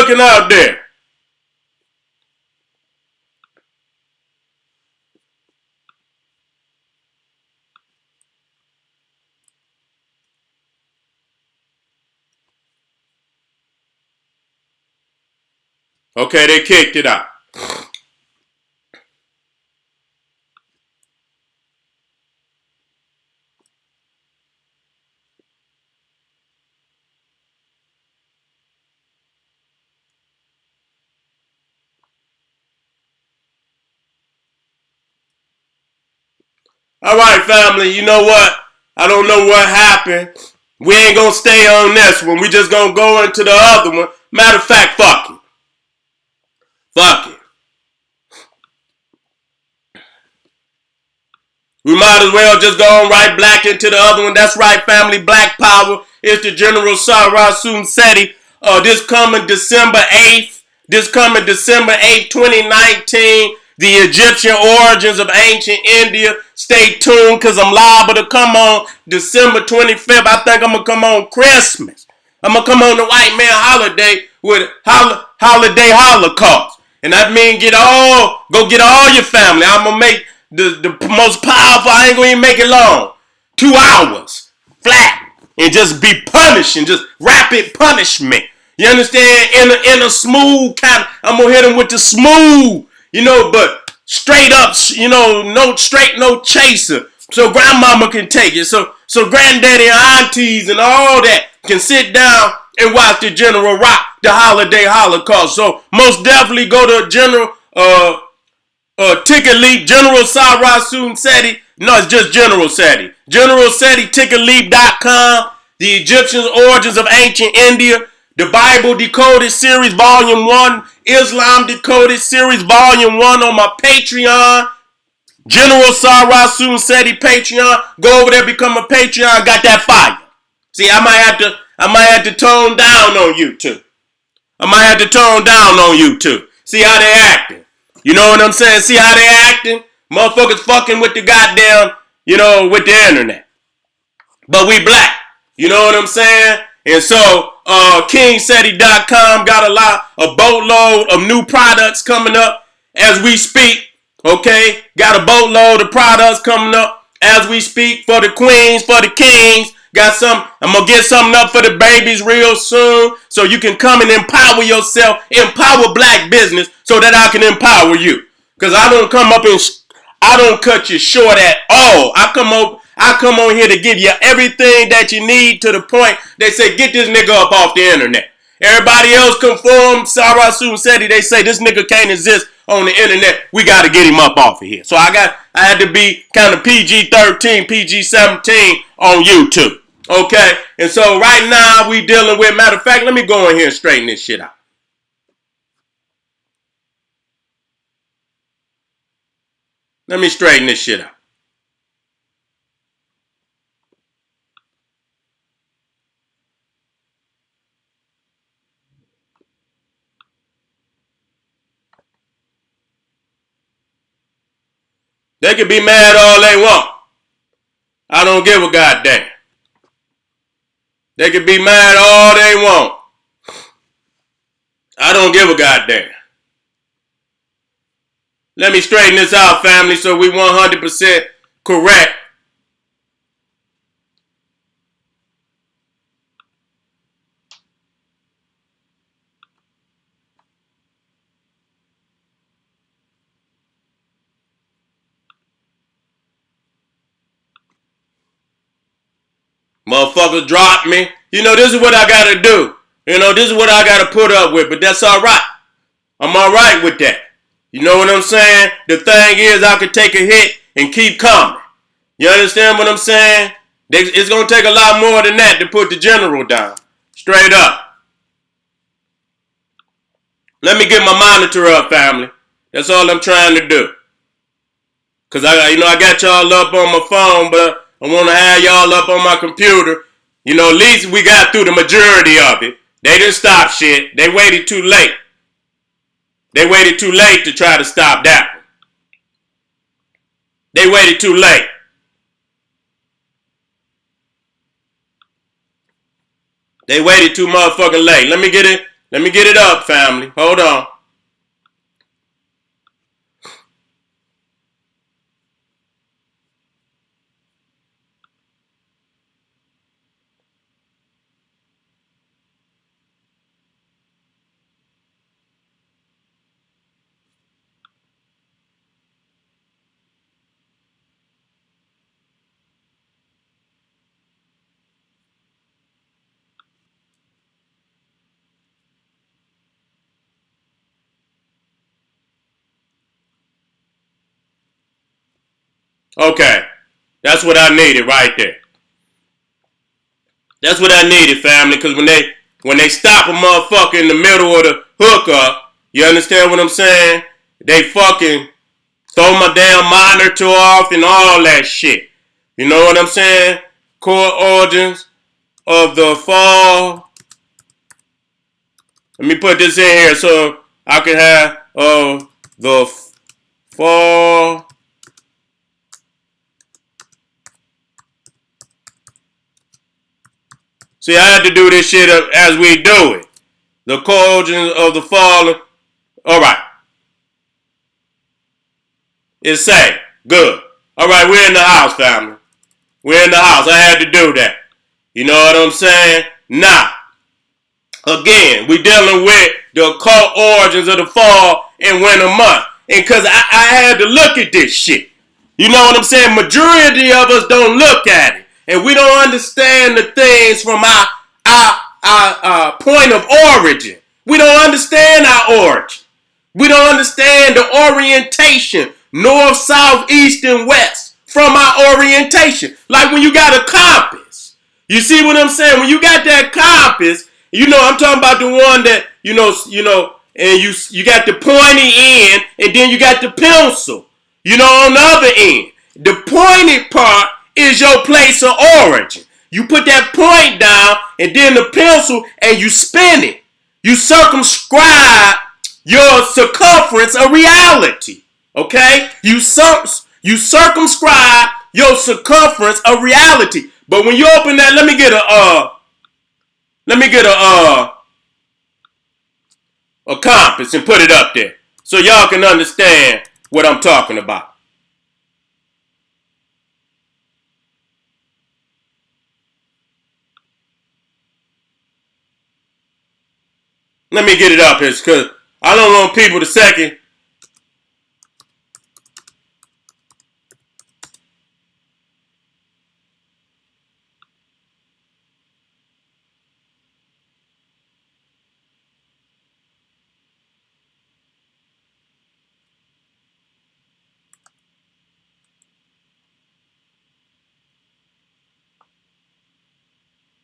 looking out there? Okay, they kicked it out. All right, family, you know what? I don't know what happened. We ain't gonna stay on this one. We just gonna go into the other one. Matter of fact, fuck it. Fuck it. We might as well just go on right black into the other one. That's right, family. Black Power is the General Suten Seti. This coming December 8th. This coming December 8th, 2019. The Egyptian origins of ancient India. Stay tuned because I'm liable to come on December 25th. I think I'm going to come on Christmas. I'm going to come on the white man holiday with holiday holocaust. And that means go get all your family. I'm going to make the most powerful. I ain't going to even make it long. 2 hours flat and just be punished and just rapid punishment. You understand? In a smooth kind of, I'm going to hit them with the smooth, but straight up, no straight, no chaser. So grandmama can take it. So granddaddy and aunties and all that can sit down and watch the General rock the holiday holocaust. So most definitely go to General Ticket Leap, General Suten Seti. No, it's just General Seti. General Seti, ticketleap.com. The Egyptians' origins of ancient India. The Bible Decoded Series Volume 1. Islam Decoded Series Volume 1 on my Patreon. General Suten Seti Patreon. Go over there, become a Patreon. Got that fire. See, I might have to tone down on YouTube. See how they acting. You know what I'm saying? See how they acting? Motherfuckers fucking with the goddamn, with the internet. But we black. You know what I'm saying? And so, KingSeti.com got a boatload of new products coming up as we speak. Okay? Got a boatload of products coming up as we speak for the queens, for the kings. I'm going to get something up for the babies real soon so you can come and empower yourself, empower black business so that I can empower you. Because I don't cut you short at all. I come on here to give you everything that you need to the point they say, get this nigga up off the internet. Everybody else conform, Suten Seti, they say this nigga can't exist on the internet. We got to get him up off of here. So I had to be kind of PG-13, PG-17 on YouTube. Okay? And so right now we dealing with, matter of fact, let me go in here and straighten this shit out. Let me straighten this shit out. They can be mad all they want. I don't give a goddamn. They can be mad all they want. I don't give a goddamn. Let me straighten this out, family, so we 100% correct. Motherfuckers drop me. This is what I gotta do. This is what I gotta put up with, but that's alright. I'm alright with that. You know what I'm saying? The thing is, I could take a hit and keep coming. You understand what I'm saying? It's gonna take a lot more than that to put the general down. Straight up. Let me get my monitor up, family. That's all I'm trying to do. Cause I got y'all up on my phone, but I want to have y'all up on my computer. At least we got through the majority of it. They didn't stop shit. They waited too late. They waited too late to try to stop that one. They waited too late. They waited too motherfucking late. Let me Let me get it up, family. Hold on. Okay. That's what I needed right there. That's what I needed, family, because when they stop a motherfucker in the middle of the hookup, you understand what I'm saying? They fucking throw my damn monitor off and all that shit. You know what I'm saying? Core origins of the fall. Let me put this in here so I can have the fall. See, I had to do this shit as we do it. The core origins of the fall. All right. It's safe. Good. All right, we're in the house, family. We're in the house. I had to do that. You know what I'm saying? Now, again, we dealing with the occult origins of the fall and winter month. And because I had to look at this shit. You know what I'm saying? Majority of us don't look at it. And we don't understand the things from our point of origin. We don't understand our origin. We don't understand the orientation, north, south, east, and west from our orientation. Like when you got a compass. You see what I'm saying? When you got that compass, you know, I'm talking about the one that, you know, and you got the pointy end, and then you got the pencil, you know, on the other end. The pointed part is your place of origin. You put that point down, and then the pencil, and you spin it. You circumscribe your circumference of reality. Okay? You circumscribe your circumference of reality. But when you open that, let me get a compass and put it up there so y'all can understand what I'm talking about. Let me get it up here because I don't want people to second.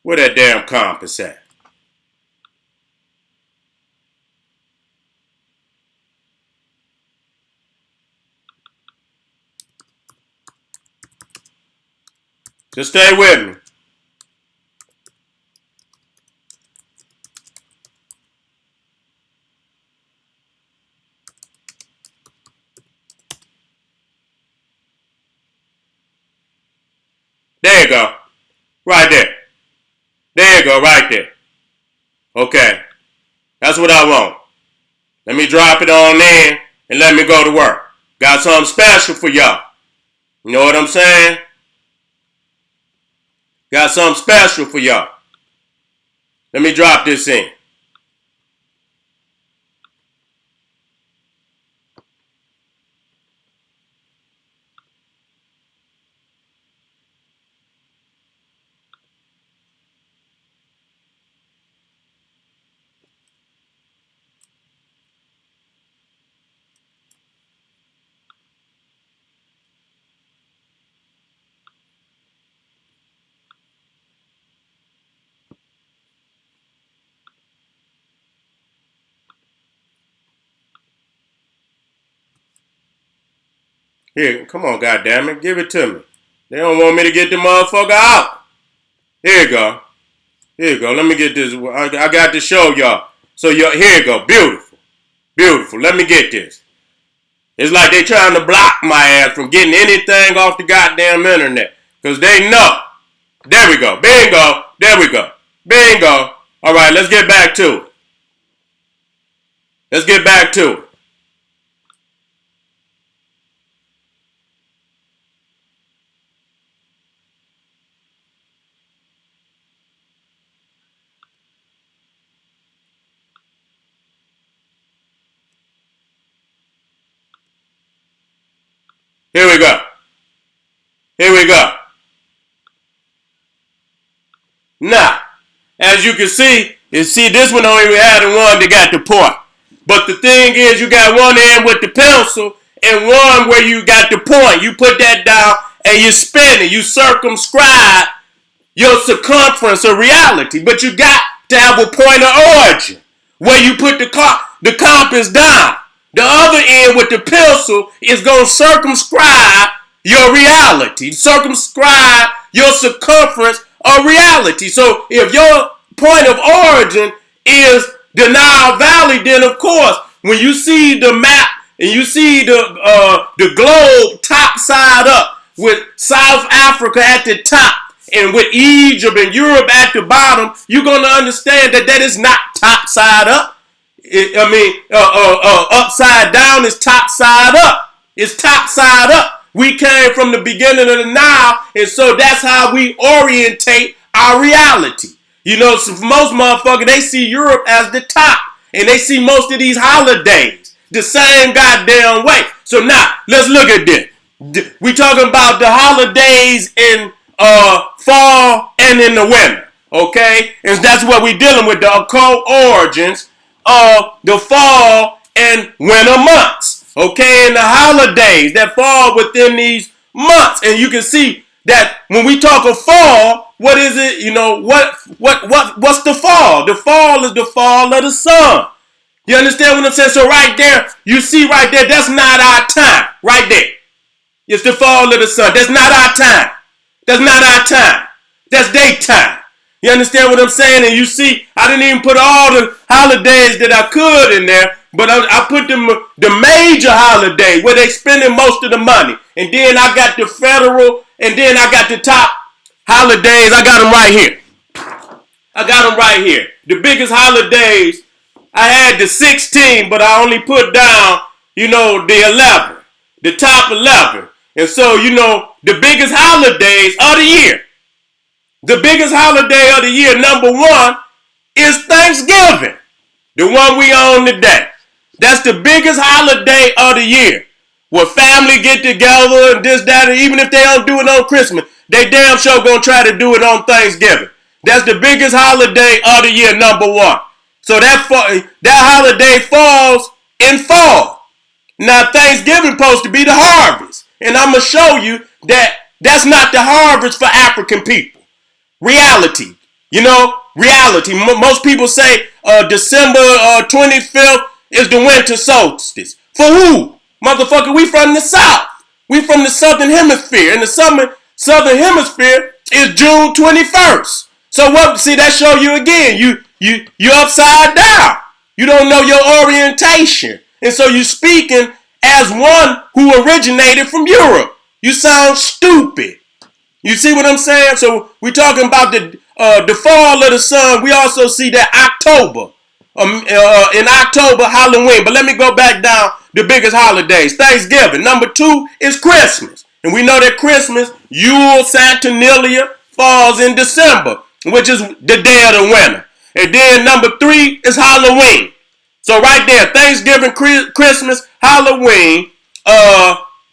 Where that damn compass at? Just stay with me. There you go. Right there. There you go, right there. Okay. That's what I want. Let me drop it on in and let me go to work. Got something special for y'all. You know what I'm saying? Got something special for y'all. Let me drop this in. Here, come on, goddammit. Give it to me. They don't want me to get the motherfucker out. Here you go. Here you go. Let me get this. I got to show y'all. So here you go. Beautiful. Beautiful. Let me get this. It's like they trying to block my ass from getting anything off the goddamn internet. Because they know. There we go. Bingo. There we go. Bingo. All right, let's get back to it. Let's get back to it. Here we go. Here we go. Now, as you can see, this one only had the one that got the point. But the thing is, you got one end with the pencil and one where you got the point. You put that down and you spin it. You circumscribe your circumference of reality. But you got to have a point of origin where you put the compass down. The other end with the pencil is going to circumscribe your reality. Circumscribe your circumference of reality. So if your point of origin is the Nile Valley, then of course, when you see the map and you see the globe top side up with South Africa at the top and with Egypt and Europe at the bottom, you're going to understand that that is not top side up. Upside down is top side up. It's top side up. We came from the beginning of the Nile, and so that's how we orientate our reality. You know, so most motherfuckers, they see Europe as the top, and they see most of these holidays the same goddamn way. So now, let's look at this. We talking about the holidays in fall and in the winter, okay? And that's what we dealing with, the occult origins of the fall and winter months. Okay, and the holidays that fall within these months. And you can see that when we talk of fall, what is it? You know, what's the fall? The fall is the fall of the sun. You understand what I'm saying? So right there, you see right there, that's not our time. Right there. It's the fall of the sun. That's not our time. That's not our time. That's daytime. You understand what I'm saying? And you see, I didn't even put all the holidays that I could in there, but I put the major holiday where they spending most of the money. And then I got the federal, and then I got the top holidays. I got them right here. I got them right here. The biggest holidays, I had the 16, but I only put down, you know, the 11, the top 11. And so, you know, the biggest holidays of the year. The biggest holiday of the year, number one, is Thanksgiving. The one we on today. That's the biggest holiday of the year. Where family get together and this, that, and even if they don't do it on Christmas, they damn sure gonna try to do it on Thanksgiving. That's the biggest holiday of the year, number one. So that holiday falls in fall. Now Thanksgiving supposed to be the harvest. And I'm gonna show you that that's not the harvest for African people. Reality. You know, reality. Most people say December 25th is the winter solstice. For who? Motherfucker, we from the South. We from the Southern Hemisphere. And the Southern Hemisphere is June 21st. So what? See, that show you again. You upside down. You don't know your orientation. And so you speaking as one who originated from Europe. You sound stupid. You see what I'm saying? So we talking about the fall of the sun. We also see that October. In October, Halloween. But let me go back down the biggest holidays. Thanksgiving. Number two is Christmas. And we know that Christmas, Yule, Saturnalia, falls in December, which is the day of the winter. And then number three is Halloween. So right there, Thanksgiving, Christmas, Halloween,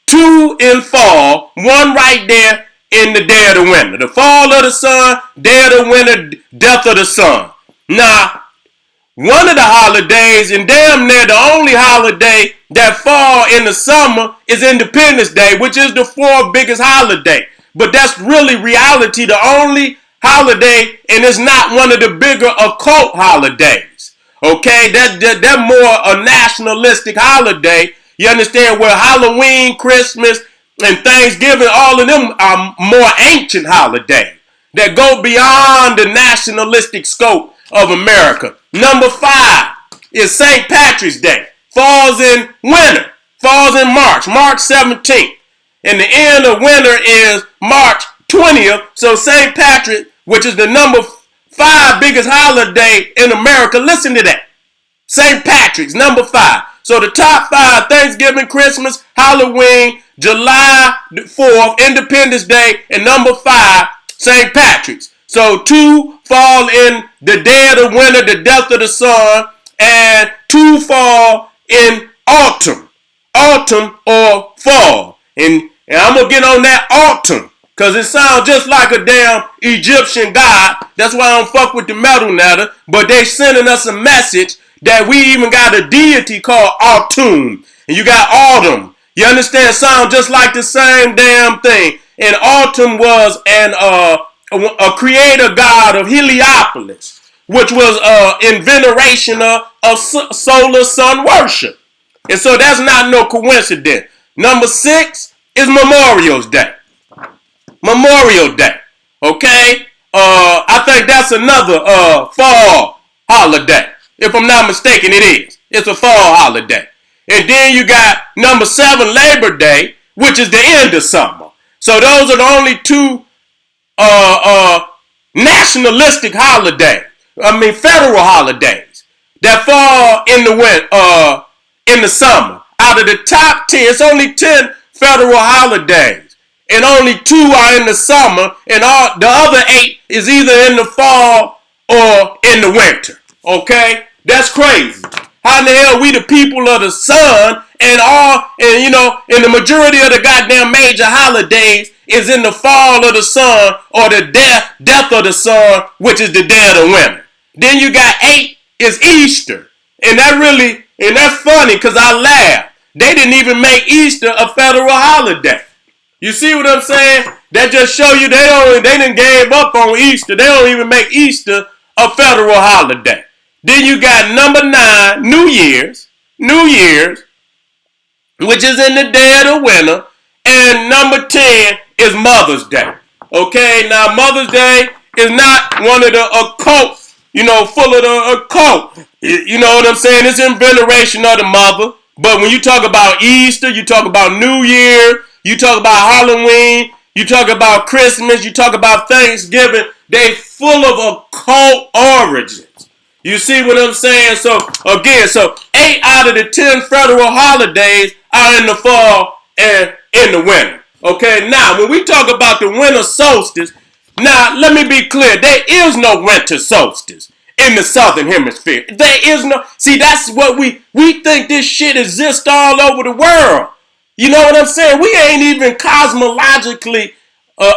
two in fall, one right there in the day of the winter. The fall of the sun, day of the winter, death of the sun. Now, one of the holidays, and damn near the only holiday that fall in the summer, is Independence Day, which is the fourth biggest holiday. But that's really reality, the only holiday, and it's not one of the bigger occult holidays. Okay, that more a nationalistic holiday. You understand, where Halloween, Christmas, and Thanksgiving, all of them are more ancient holidays that go beyond the nationalistic scope of America. Number five is St. Patrick's Day. Falls in winter. Falls in March 17th. And the end of winter is March 20th. So St. Patrick, which is the number five biggest holiday in America, listen to that. St. Patrick's, number 5. So the top 5, Thanksgiving, Christmas, Halloween, July 4th, Independence Day, and number 5, St. Patrick's. So 2 fall in the dead of winter, the death of the sun, and 2 fall in autumn or fall. And I'm going to get on that autumn, because it sounds just like a damn Egyptian god. That's why I don't fuck with the metal netter. But they sending us a message that we even got a deity called Autumn. And you got autumn. You understand? Sound just like the same damn thing. And Autumn was a creator god of Heliopolis, which was in veneration of solar sun worship. And so that's not no coincidence. Number 6 is Memorial Day. Memorial Day. Okay? I think that's another fall holiday. If I'm not mistaken, it is. It's a fall holiday. And then you got number 7, Labor Day, which is the end of summer. So those are the only 2 nationalistic holidays. Federal holidays that fall in the summer. Out of the top 10, it's only 10 federal holidays, and only 2 are in the summer, and all the other 8 is either in the fall or in the winter. Okay, that's crazy. How in the hell we the people of the sun, and the majority of the goddamn major holidays is in the fall of the sun or the death of the sun, which is the dead of winter. Then you got 8 is Easter, and that's funny because I laugh. They didn't even make Easter a federal holiday. You see what I'm saying? That just show you they didn't gave up on Easter. They don't even make Easter a federal holiday. Then you got number 9, New Year's, which is in the dead of winter. And number 10 is Mother's Day. Okay, now Mother's Day is not one of the occult, full of the occult. You know what I'm saying? It's in veneration of the mother. But when you talk about Easter, you talk about New Year, you talk about Halloween, you talk about Christmas, you talk about Thanksgiving, they full of occult origins. You see what I'm saying? So, again, 8 out of the 10 federal holidays are in the fall and in the winter. Okay, now, when we talk about the winter solstice, now, let me be clear. There is no winter solstice in the southern hemisphere. There is no... See, that's what we think this shit exists all over the world. You know what I'm saying? We ain't even cosmologically,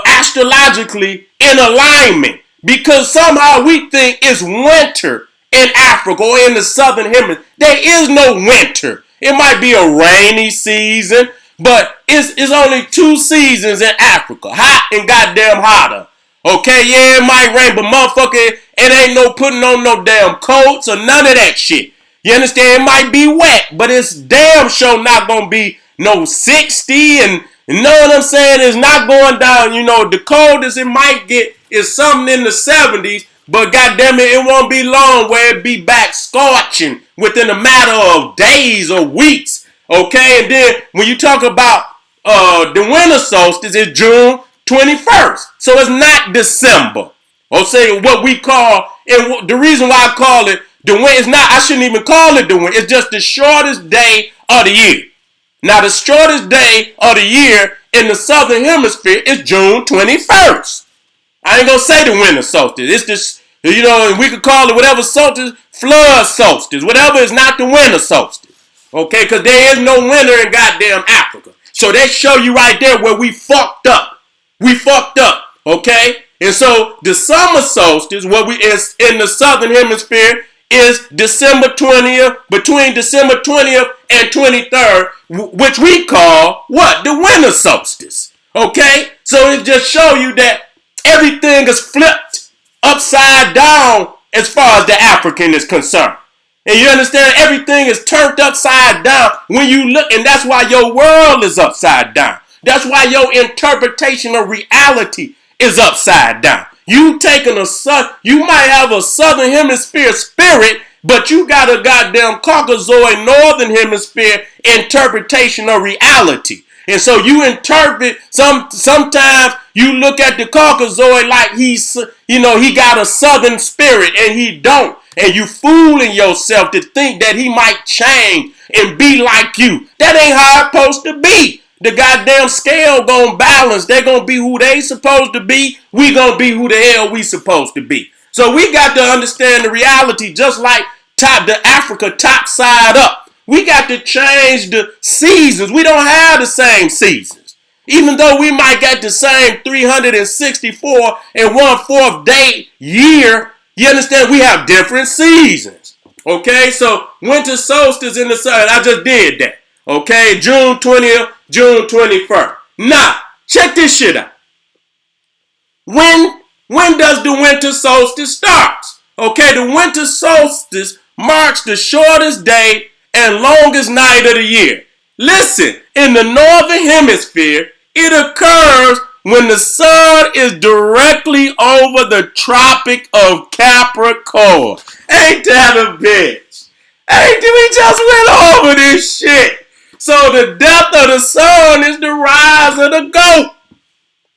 astrologically in alignment, because somehow we think it's winter in Africa or in the southern hemisphere. There is no winter. It might be a rainy season, but it's only 2 seasons in Africa. Hot and goddamn hotter. Okay, yeah, it might rain, but motherfucker, it ain't no putting on no damn coats or none of that shit. You understand? It might be wet, but it's damn sure not gonna be no 60, and you know what I'm saying? It's not going down. The coldest it might get is something in the 70s, but goddamn it won't be long where it be back scorching within a matter of days or weeks. Okay, and then when you talk about the winter solstice, it's June 21st. So it's not December. Or say what we call, and the reason why I call it the winter is not, I shouldn't even call it the winter. It's just the shortest day of the year. Now the shortest day of the year in the southern hemisphere is June 21st. I ain't gonna say the winter solstice. It's just, we could call it whatever solstice, flood solstice, whatever is not the winter solstice. Okay, because there is no winter in goddamn Africa. So they show you right there where we fucked up. We fucked up, okay? And so the summer solstice, is in the southern hemisphere, is December 20th, between December 20th and 23rd, which we call what? The winter solstice, okay? So it just show you that everything is flipped upside down as far as the African is concerned. And you understand, everything is turned upside down when you look, and that's why your world is upside down. That's why your interpretation of reality is upside down. You might have a southern hemisphere spirit, but you got a goddamn Caucasoid northern hemisphere interpretation of reality. And so you interpret, sometimes you look at the Caucasoid like he's, he got a southern spirit and he don't. And you fooling yourself to think that he might change and be like you. That ain't how it's supposed to be. The goddamn scale gonna balance. They gonna be who they supposed to be. We gonna be who the hell we supposed to be. So we got to understand the reality, just like the Africa top side up. We got to change the seasons. We don't have the same seasons. Even though we might get the same 364 and 1/4 day year, you understand, we have different seasons. Okay, so winter solstice in the sun, I just did that. Okay, June 20th, June 21st. Now, check this shit out. When does the winter solstice start? Okay, the winter solstice marks the shortest day and longest night of the year. Listen, in the northern hemisphere, it occurs when the sun is directly over the Tropic of Capricorn. Ain't that a bitch? We just went over this shit. So the death of the sun is the rise of the goat.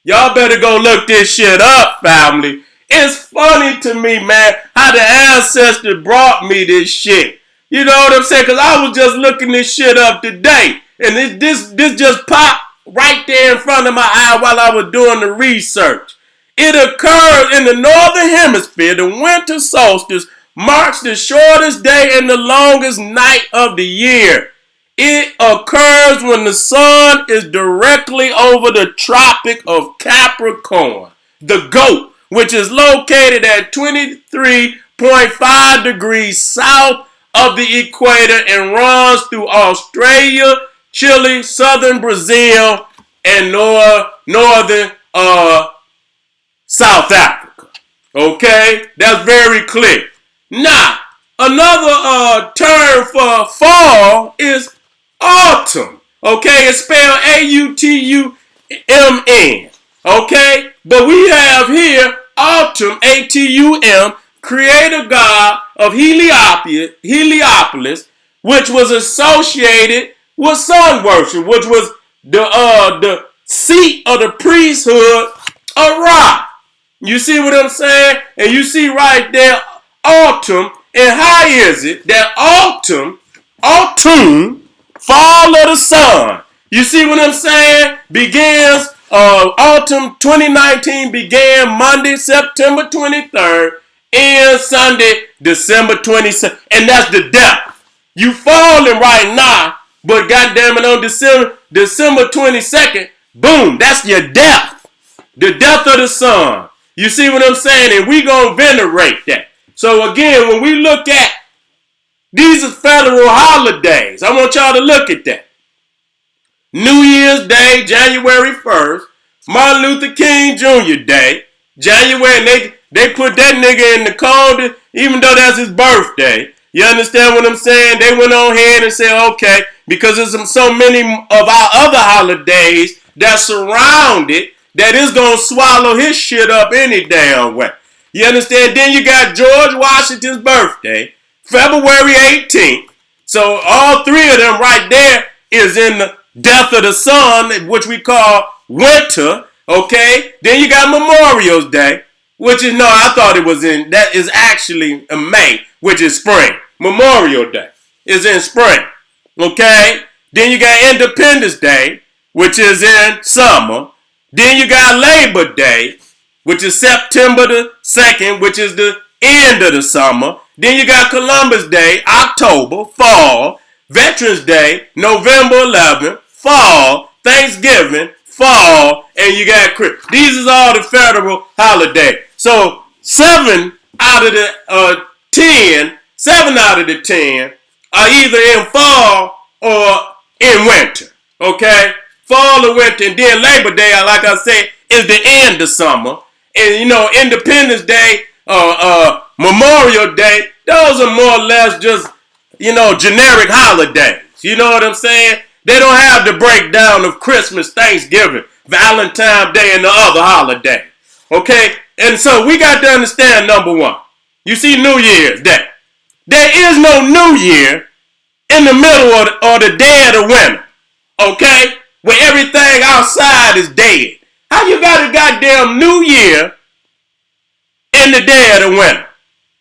Y'all better go look this shit up, family. It's funny to me, man, how the ancestors brought me this shit. You know what I'm saying? Because I was just looking this shit up today. And this just popped right there in front of my eye while I was doing the research. It occurs in the northern hemisphere. The winter solstice marks the shortest day and the longest night of the year. It occurs when the sun is directly over the Tropic of Capricorn, the goat, which is located at 23.5 degrees south of the equator and runs through Australia, Chile, southern Brazil, and northern South Africa. Okay, that's very clear. Now, another term for fall is autumn. Okay, it's spelled A-U-T-U-M-N. Okay, but we have here Autumn, A-T-U-M, creator god of Heliopolis, which was associated with sun worship, which was the seat of the priesthood of Ra. You see what I'm saying? And you see right there, autumn. And how is it that autumn, fall of the sun? You see what I'm saying? Begins, autumn 2019 began Monday, September 23rd, and Sunday, December 27th. And that's the death. You falling right now, but goddamn it, on December 22nd, boom, that's your death. The death of the sun. You see what I'm saying? And we gonna venerate that. So again, when we look at these are federal holidays, I want y'all to look at that. New Year's Day, January 1st, Martin Luther King Jr. Day, January, and they put that nigga in the cold, even though that's his birthday. You understand what I'm saying? They went on ahead and said, okay, because there's so many of our other holidays that surround it, that is going to swallow his shit up any damn way. You understand? Then you got George Washington's birthday, February 18th. So all three of them right there is in the death of the sun, which we call winter, okay? Then you got Memorial Day, which is, no, I thought it was in, that is actually in May, which is spring. Memorial Day is in spring, okay? Then you got Independence Day, which is in summer. Then you got Labor Day, which is September the 2nd, which is the end of the summer. Then you got Columbus Day, October, fall. Veterans Day, November 11th, fall. Thanksgiving, fall. And you got Christmas. These are all the federal holidays. So 7 out of the 10 are either in fall or in winter. Okay? Fall or winter. And then Labor Day, like I said, is the end of summer. And, you know, Independence Day, Memorial Day, those are more or less just, you know, generic holidays. You know what I'm saying? They don't have the breakdown of Christmas, Thanksgiving, Valentine's Day, and the other holidays. Okay? And so we got to understand, number one. You see New Year's Day. There is no New Year in the middle or the dead of winter. Okay? where everything outside is dead? How you got a goddamn New Year in the day of the winter?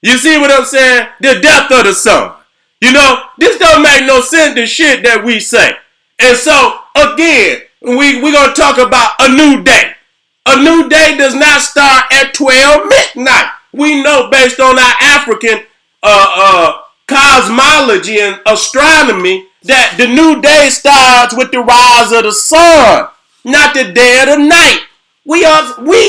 You see what I'm saying? The death of the sun. You know, this don't make no sense, the shit that we say. And so, again, we're going to talk about a new day. A new day does not start at 12 midnight. We know based on our African cosmology and astronomy that the new day starts with the rise of the sun, not the dead of night. We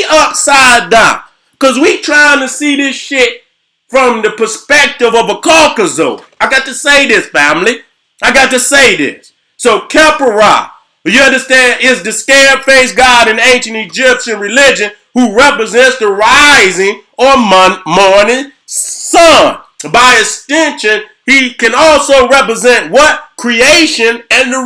upside down because we trying to see this shit from the perspective of a Caucasoid. I got to say this, family. I got to say this. So Khepera, you understand, is the scared-faced god in ancient Egyptian religion who represents the rising or morning sun. By extension, he can also represent what? Creation and the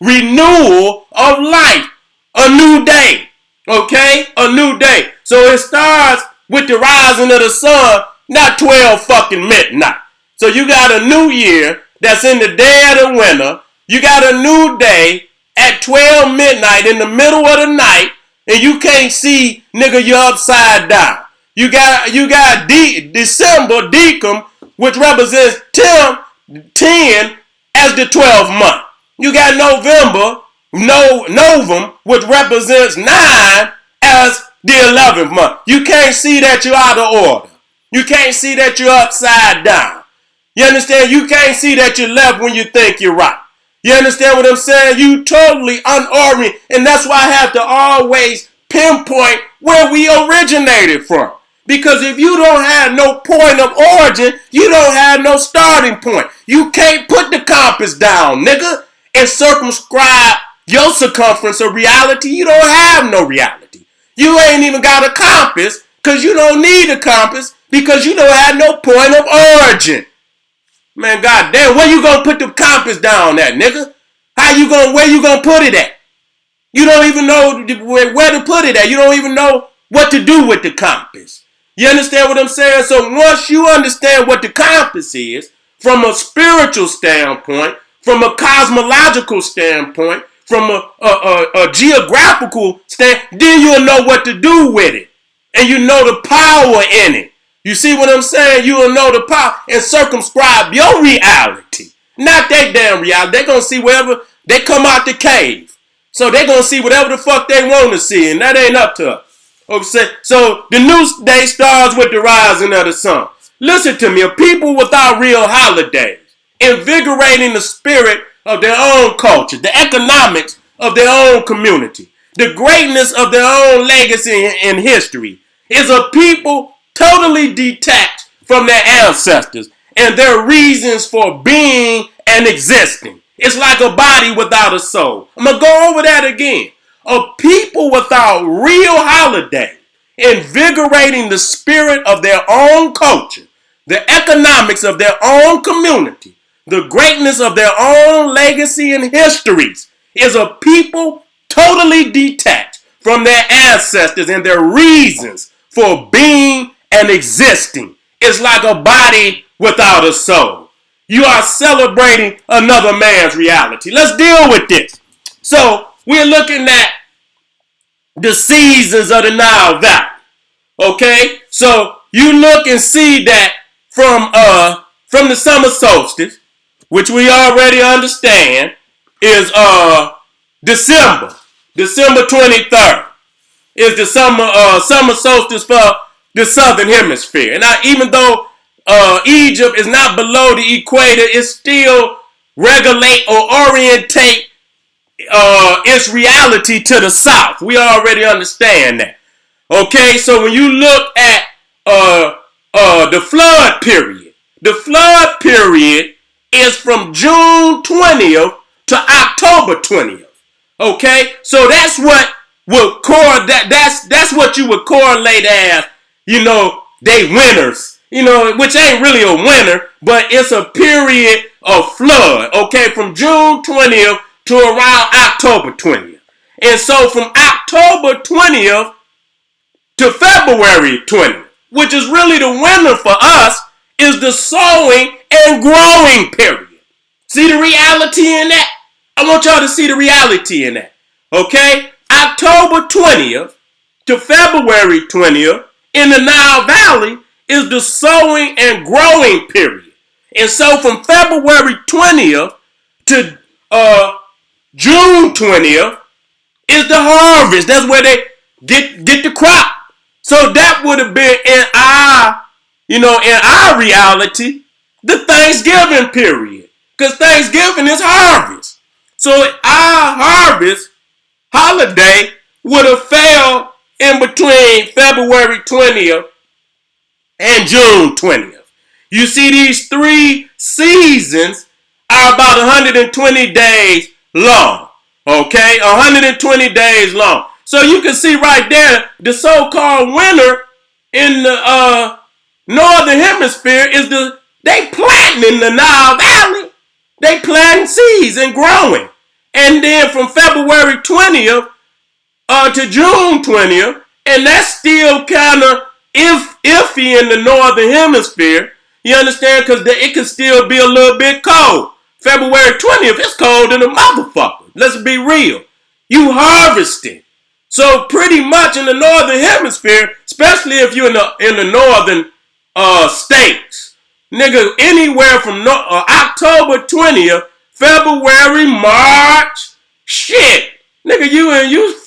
renewal of life. A new day. Okay? A new day. So it starts with the rising of the sun, not 12 fucking midnight. So you got a new year that's in the dead of winter. You got a new day at 12 midnight in the middle of the night, and you can't see, nigga, you're upside down. You got December, Decem, which represents 10 as the 12th month. You got November, Novum, which represents 9 as the 11th month. You can't see that you're out of order. You can't see that you're upside down. You understand? You can't see that you're left when you think you're right. You understand what I'm saying? You totally unoriented. And that's why I have to always pinpoint where we originated from. Because if you don't have no point of origin, you don't have no starting point. You can't put the compass down, nigga, and circumscribe your circumference of reality. You don't have no reality. You ain't even got a compass because you don't need a compass because you don't have no point of origin. Man, goddamn, where you gonna put the compass down at, nigga? Where you gonna put it at? You don't even know where to put it at. You don't even know what to do with the compass. You understand what I'm saying? So once you understand what the compass is, from a spiritual standpoint, from a cosmological standpoint, from a geographical standpoint, then you'll know what to do with it. And you know the power in it. You see what I'm saying? You will know the power and circumscribe your reality. Not that damn reality. They're going to see wherever they come out the cave. So they're going to see whatever the fuck they want to see. And that ain't up to us. Okay? So the new day starts with the rising of the sun. Listen to me. A people without real holidays, invigorating the spirit of their own culture, the economics of their own community, the greatness of their own legacy in history, is a people totally detached from their ancestors and their reasons for being and existing. It's like a body without a soul. I'm going to go over that again. A people without real holiday, invigorating the spirit of their own culture, the economics of their own community, the greatness of their own legacy and histories, is a people totally detached from their ancestors and their reasons for being and existing. It's like a body without a soul. You are celebrating another man's reality. Let's deal with this. So we're looking at the seasons of the Nile Valley. Okay? So you look and see that from the summer solstice, which we already understand, is December 23rd. Is the summer solstice for the southern hemisphere. And now, even though Egypt is not below the equator, it still regulate or orientate its reality to the south. We already understand that. Okay, so when you look at the flood period is from June 20th to October 20th. Okay, so that's what that's what you would correlate as, they winters, which ain't really a winter, but it's a period of flood, okay, from June 20th to around October 20th. And so from October 20th to February 20th, which is really the winter for us, is the sowing and growing period. See the reality in that? I want y'all to see the reality in that. Okay? October 20th to February 20th in the Nile Valley is the sowing and growing period. And so from February 20th to June 20th is the harvest. That's where they get the crop. So that would have been in our reality, the Thanksgiving period. Because Thanksgiving is harvest. So our harvest holiday would have fell in between February 20th and June 20th. You see, these 3 seasons are about 120 days long. Okay? 120 days long. So you can see right there, the so-called winter in the northern hemisphere is they planting in the Nile Valley. They planting seeds and growing. And then from February 20th to June 20th, and that's still kind of iffy in the northern hemisphere. You understand? Because it can still be a little bit cold. February 20th, it's cold in a motherfucker. Let's be real. You harvesting. So pretty much in the northern hemisphere, especially if you're in the northern states, nigga, anywhere from October 20th, February, March, shit, nigga,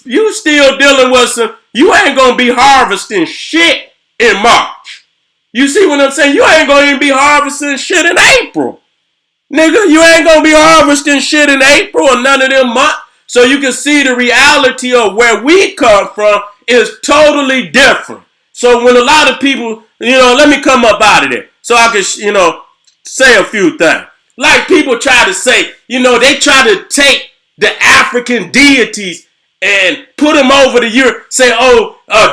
you still dealing with some. You ain't gonna be harvesting shit in March. You see what I'm saying? You ain't gonna even be harvesting shit in April, nigga. You ain't gonna be harvesting shit in April or none of them months. So you can see the reality of where we come from is totally different. So when a lot of people, let me come up out of there so I can, say a few things. Like people try to say, they try to take the African deities and put them over the year. Say,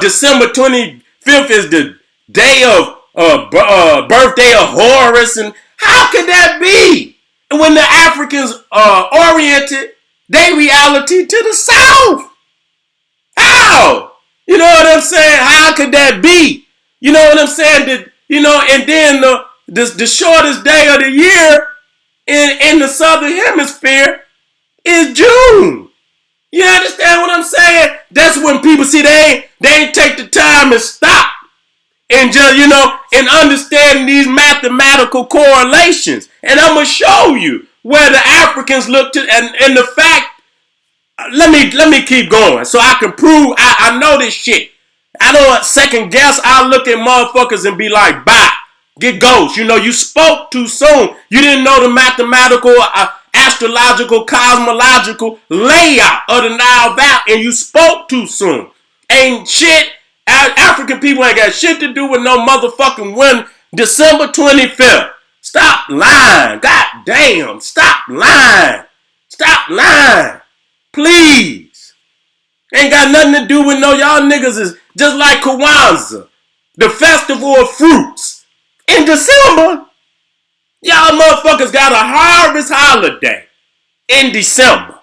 December 25th is the day of birthday of Horus. And how could that be? And when the Africans are oriented, they reality to the south. How? You know what I'm saying? How could that be? You know what I'm saying? And then the shortest day of the year in the southern hemisphere is June. You understand what I'm saying? That's when people see they ain't take the time and stop and just, and understand these mathematical correlations. And I'm going to show you where the Africans look to, and the fact, let me keep going so I can prove I know this shit. I don't second guess. I look at motherfuckers and be like, bye, get ghost. You spoke too soon. You didn't know the mathematical, astrological, cosmological layout of the Nile Valley, and you spoke too soon. Ain't shit. African people ain't got shit to do with no motherfucking win December 25th. Stop lying. God damn. Stop lying. Stop lying. Please. Ain't got nothing to do with y'all niggas is just like Kwanzaa, the festival of fruits. In December, y'all motherfuckers got a harvest holiday in December.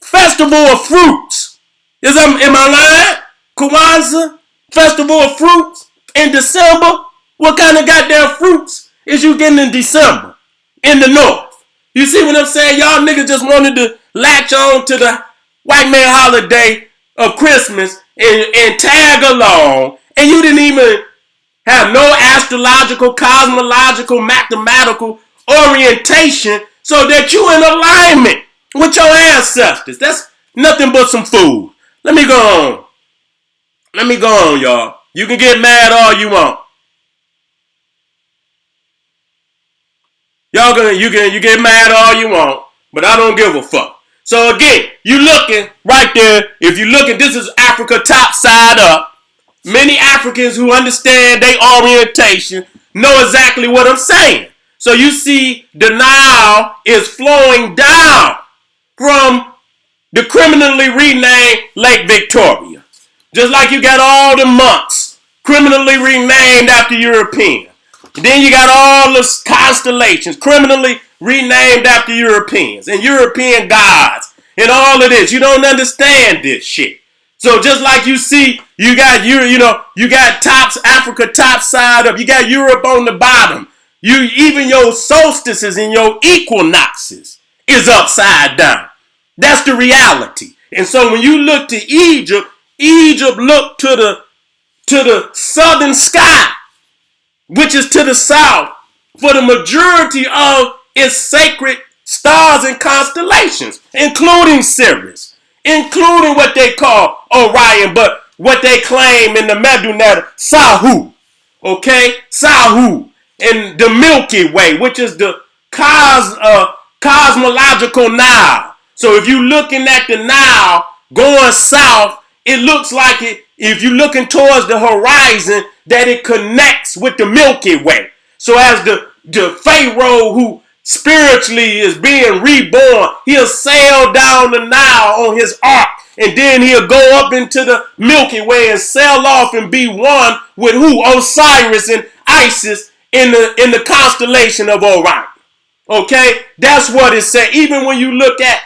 Festival of fruits. Am I lying? Kwanzaa, festival of fruits in December. What kind of goddamn fruits is you getting in December in the north? You see what I'm saying? Y'all niggas just wanted to latch on to the white man holiday of Christmas and tag along, and you didn't even have no astrological, cosmological, mathematical orientation so that you in alignment with your ancestors. That's nothing but some food. Let me go on, y'all. You can get mad all you want. You get mad all you want, but I don't give a fuck. So again, you looking right there. If you looking, this is Africa top side up. Many Africans who understand their orientation know exactly what I'm saying. So you see the Nile is flowing down from the criminally renamed Lake Victoria. Just like you got all the months criminally renamed after Europeans. Then you got all the constellations criminally renamed after Europeans and European gods and all of this. You don't understand this shit. So just like you see, you got tops, Africa top side up. You got Europe on the bottom. Even your solstices and your equinoxes is upside down. That's the reality. And so when you look to Egypt, Egypt looked to the southern sky, which is to the south, for the majority of its sacred stars and constellations, including Sirius, including what they call Orion, but what they claim in the Medunet, Sahu, okay? Sahu, and the Milky Way, which is the cosmological Nile. So if you're looking at the Nile going south, it looks like it, if you're looking towards the horizon, that it connects with the Milky Way. So as the Pharaoh who spiritually is being reborn, he'll sail down the Nile on his ark, and then he'll go up into the Milky Way and sail off and be one with who? Osiris and Isis in the constellation of Orion. Okay, that's what it said. Even when you look at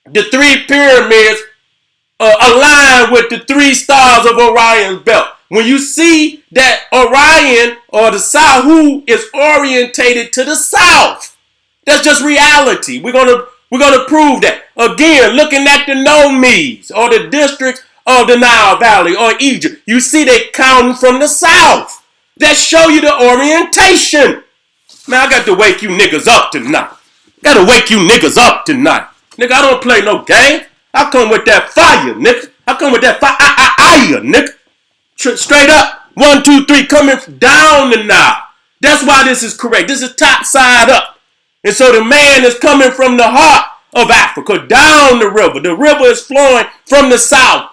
the three pyramids aligned with the three stars of Orion's belt. When you see that Orion or the Sahu is orientated to the south, that's just reality. We're gonna prove that. Again, looking at the Nomes or the districts of the Nile Valley or Egypt, you see they counting from the south. That show you the orientation. Man, I got to wake you niggas up tonight. Gotta wake you niggas up tonight. Nigga, I don't play no game. I come with that fire, nigga. I come with that fire, nigga. Straight up. 1, 2, 3, coming down the Nile. That's why this is correct. This is top side up. And so the man is coming from the heart of Africa down the river. The river is flowing from the south.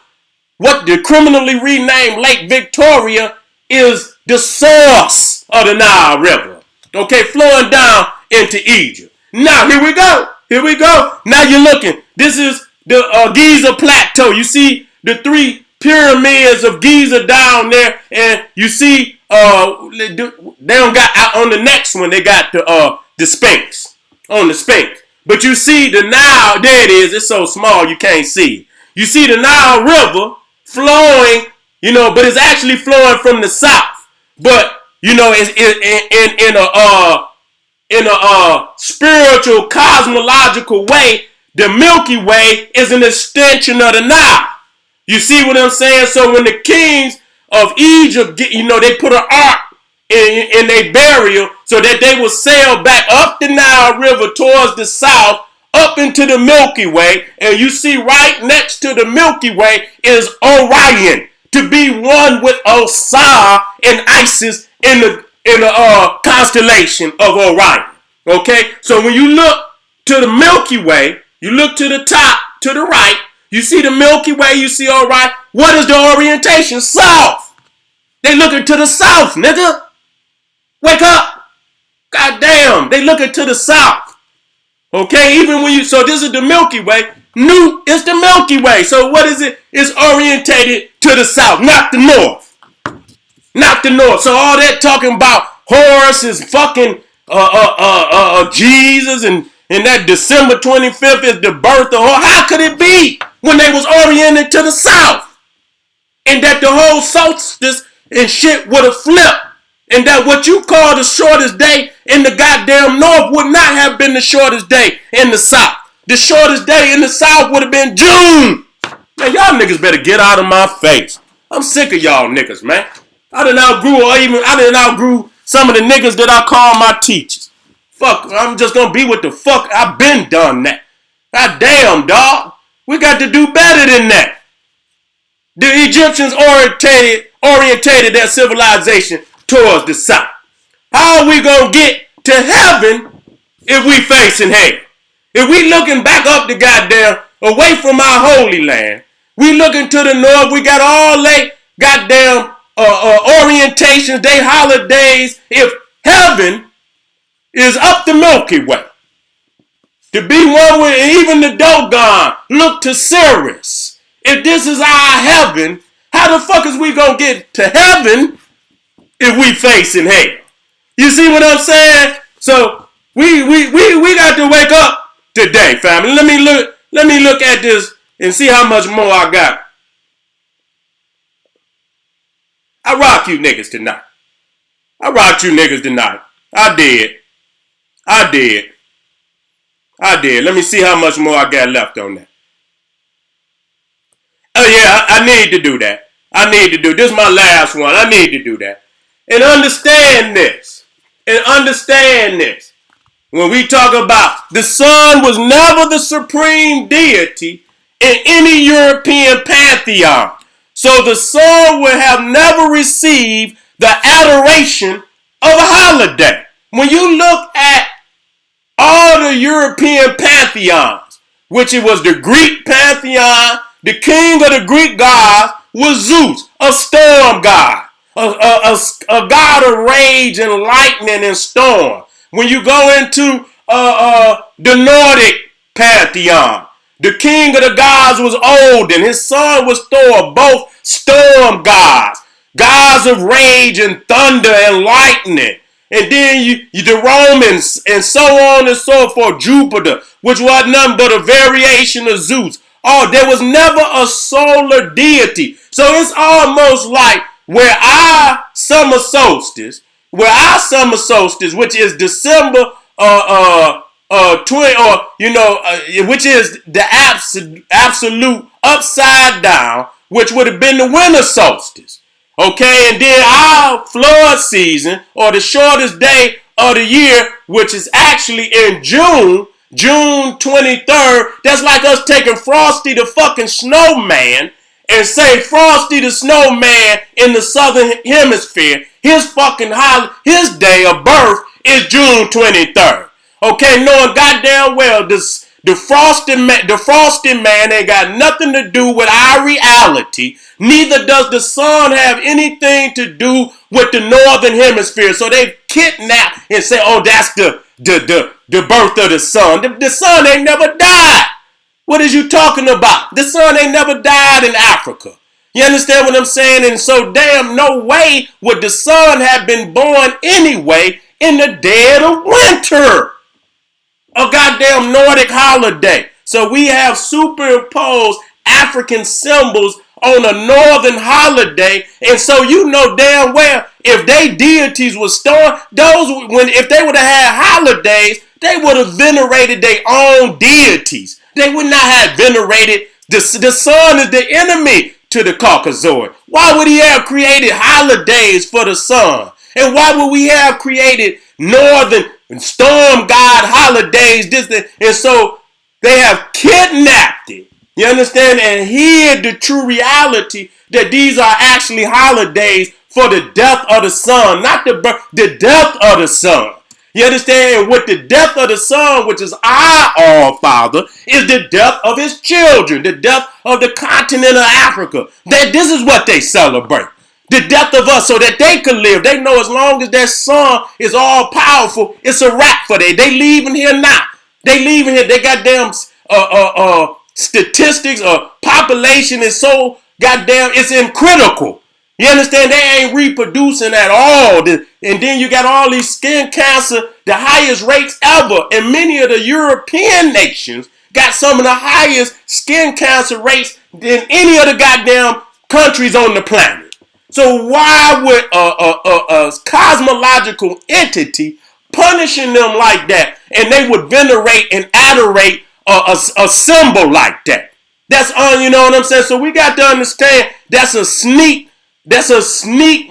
What the criminally renamed Lake Victoria is the source of the Nile River. Okay, flowing down into Egypt. Now, here we go. Here we go. Now you're looking. This is the Giza Plateau. You see the three pyramids of Giza down there, and you see they don't got out on the next one. They got the Sphinx on the Sphinx. But you see the Nile. There it is. It's so small you can't see. You see the Nile River flowing. You know, but it's actually flowing from the south. But you know, it's in a spiritual, cosmological way, the Milky Way is an extension of the Nile. You see what I'm saying? So when the kings of Egypt, they put an ark in their burial so that they will sail back up the Nile River towards the south, up into the Milky Way. And you see right next to the Milky Way is Orion, to be one with Osiris and Isis in the constellation of Orion. Okay, so when you look to the Milky Way, you look to the top, to the right, you see the Milky Way, you see Orion. What is the orientation? South. They looking to the south, nigga. Wake up. God damn, they looking to the south. Okay, even when so this is the Milky Way. It's the Milky Way. So what is it? It's orientated to the south, not the north. Not the north. So all that talking about Horus is fucking Jesus and that December 25th is the birth of Horus. How could it be when they was oriented to the south? And that the whole solstice and shit would have flipped. And that what you call the shortest day in the goddamn north would not have been the shortest day in the south. The shortest day in the south would have been June. Man, y'all niggas better get out of my face. I'm sick of y'all niggas, man. I done outgrew some of the niggas that I call my teachers. Fuck, I'm just gonna be what the fuck. I've been done that. God damn, dog. We got to do better than that. The Egyptians orientated their civilization towards the south. How are we gonna get to heaven if we facing hell? If we looking back up the goddamn, away from our holy land, we looking to the north, we got all they goddamn orientations, they holidays. If heaven is up the Milky Way, to be one with even the Dogon, look to Sirius. If this is our heaven, how the fuck is we gonna get to heaven if we facing hell? You see what I'm saying? So we got to wake up today, family. Let me look at this and see how much more I got. I rock you niggas tonight. I rocked you niggas tonight. I did. I did. Let me see how much more I got left on that. Oh yeah, I need to do that. This is my last one. I need to do that. And understand this. When we talk about the sun was never the supreme deity in any European pantheon. So the sun would have never received the adoration of a holiday. When you look at all the European pantheons, which it was the Greek pantheon, the king of the Greek gods was Zeus, a storm god, a god of rage and lightning and storm. When you go into the Nordic pantheon, the king of the gods was Odin. His son was Thor, both storm gods, gods of rage and thunder and lightning. And then the Romans and so on and so forth, Jupiter, which was nothing but a variation of Zeus. Oh, there was never a solar deity. So it's almost like where our summer solstice, which is December which is the absolute upside down, which would have been the winter solstice. Okay, and then our flood season, or the shortest day of the year, which is actually in June 23rd, that's like us taking Frosty the fucking snowman and say Frosty the snowman in the southern hemisphere, his day of birth is June 23rd. Okay, knowing goddamn well the frosty man ain't got nothing to do with our reality. Neither does the sun have anything to do with the northern hemisphere. So they kidnap and say, oh, that's the birth of the sun. The sun ain't never died. What is you talking about? The sun ain't never died in Africa. You understand what I'm saying? And so damn no way would the sun have been born anyway in the dead of winter. A goddamn Nordic holiday. So we have superimposed African symbols on a northern holiday, and so you know damn well if they deities were storm, if they would have had holidays, they would have venerated their own deities. They would not have venerated the sun is the enemy to the Caucasoid. Why would he have created holidays for the sun? And why would we have created northern storm god holidays? And so they have kidnapped it. You understand? And hid the true reality that these are actually holidays for the death of the sun, not the birth, the death of the sun. You understand? And with the death of the son, which is our All-Father, is the death of his children, the death of the continent of Africa. That this is what they celebrate. The death of us so that they could live. They know as long as their son is all powerful, it's a wrap for them. They leaving here now. They leaving here. They goddamn statistics or population is so goddamn, it's in critical. You understand? They ain't reproducing at all. And then you got all these skin cancer, the highest rates ever. And many of the European nations got some of the highest skin cancer rates than any of the goddamn countries on the planet. So why would a cosmological entity punishing them like that, and they would venerate and adorate a symbol like that? That's you know what I'm saying? So we got to understand that's a sneak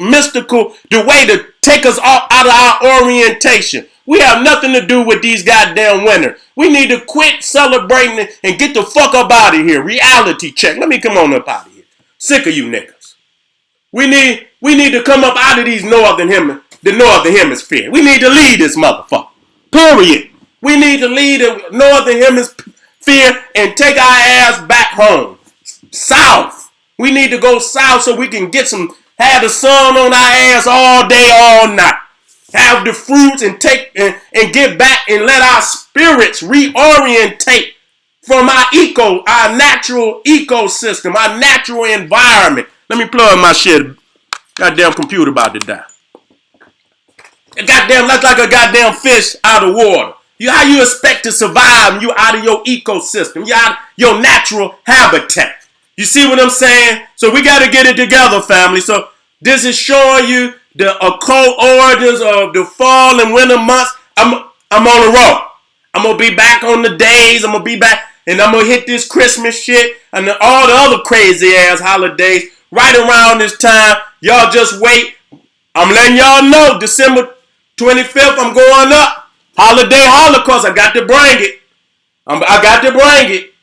mystical, the way to take us out of our orientation. We have nothing to do with these goddamn winners. We need to quit celebrating and get the fuck up out of here. Reality check. Let me come on up out of here. Sick of you niggas. We need to come up out of the northern hemisphere. We need to lead this motherfucker. Period. We need to lead the northern hemisphere and take our ass back home. South. We need to go south so we can have the sun on our ass all day, all night. Have the fruits and and get back and let our spirits reorientate from our natural ecosystem, our natural environment. Let me plug my shit. Goddamn computer about to die. That's like a goddamn fish out of water. How you expect to survive? You out of your ecosystem. You out of your natural habitat. You see what I'm saying? So we got to get it together, family. So this is showing you the occult origins of the fall and winter months. I'm on the road. I'm going to be back on the days. I'm going to be back. And I'm going to hit this Christmas shit and all the other crazy ass holidays right around this time. Y'all just wait. I'm letting y'all know December 25th, I'm going up. Holiday Holocaust. I got to bring it. I got to bring it.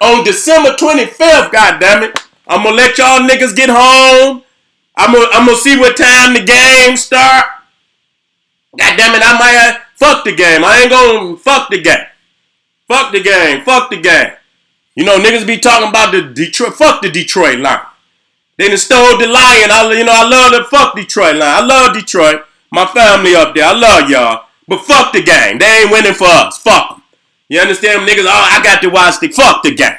On December 25th, goddammit, I'm going to let y'all niggas get home. I'm gonna see what time the game start. Goddammit, I might fuck the game. I ain't gonna fuck the game. Fuck the game. Fuck the game. You know, niggas be talking about the Detroit. Fuck the Detroit line. They done stole the lion. I love the fuck Detroit line. I love Detroit. My family up there. I love y'all. But fuck the game. They ain't winning for us. Fuck them. You understand, niggas? Oh, I got to watch the fuck the game.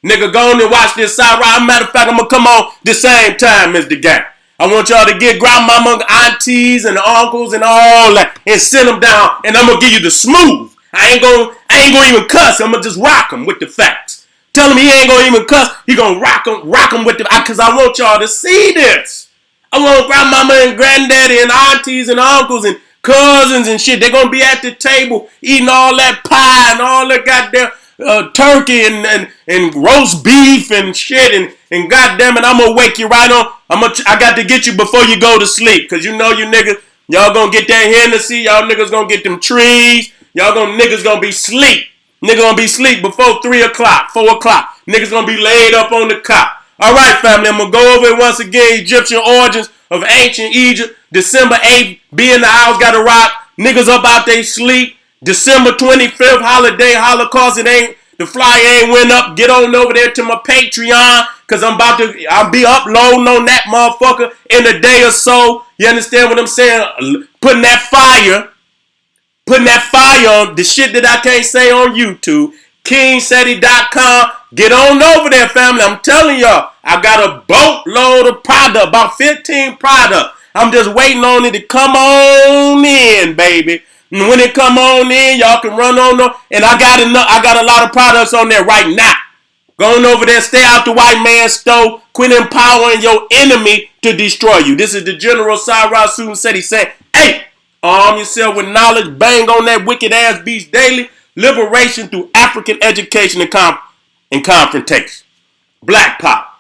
Nigga, go on and watch this side ride. Matter of fact, I'm gonna come on the same time as the game. I want y'all to get grandmama, aunties, and uncles and all that and send them down. And I'm gonna give you the smooth. I ain't gonna even cuss. I'm gonna just rock them with the facts. Tell him he ain't gonna even cuss. He gonna rock them with the, cause I want y'all to see this. I want grandmama and granddaddy and aunties and uncles and cousins and shit. They're gonna be at the table eating all that pie and all that goddamn turkey and roast beef and shit and goddamn it, I'm gonna wake you right on. I got to get you before you go to sleep, cause you know you niggas, y'all gonna get that Hennessy, y'all niggas gonna get them trees, niggas gonna be sleep. Niggas gonna be sleep before 3 o'clock, 4 o'clock. Niggas gonna be laid up on the cot. All right, family, I'm gonna go over it once again. Egyptian origins of ancient Egypt. December 8th, be in the house, gotta rock. Niggas up out they sleep. December 25th, holiday Holocaust. The flyer ain't went up. Get on over there to my Patreon, cause I'll be uploading on that motherfucker in a day or so. You understand what I'm saying? Putting that fire on the shit that I can't say on YouTube. KingSeti.com. Get on over there, family. I'm telling y'all, I got a boatload of product, about 15 products. I'm just waiting on it to come on in, baby. And when it come on in, y'all can run on them. And I got a lot of products on there right now. Go on over there, stay out the white man's stove. Quit empowering your enemy to destroy you. This is the General Cyrus Suten Seti saying, hey, arm yourself with knowledge. Bang on that wicked ass beast daily. Liberation through African education and confrontation. Black Pop.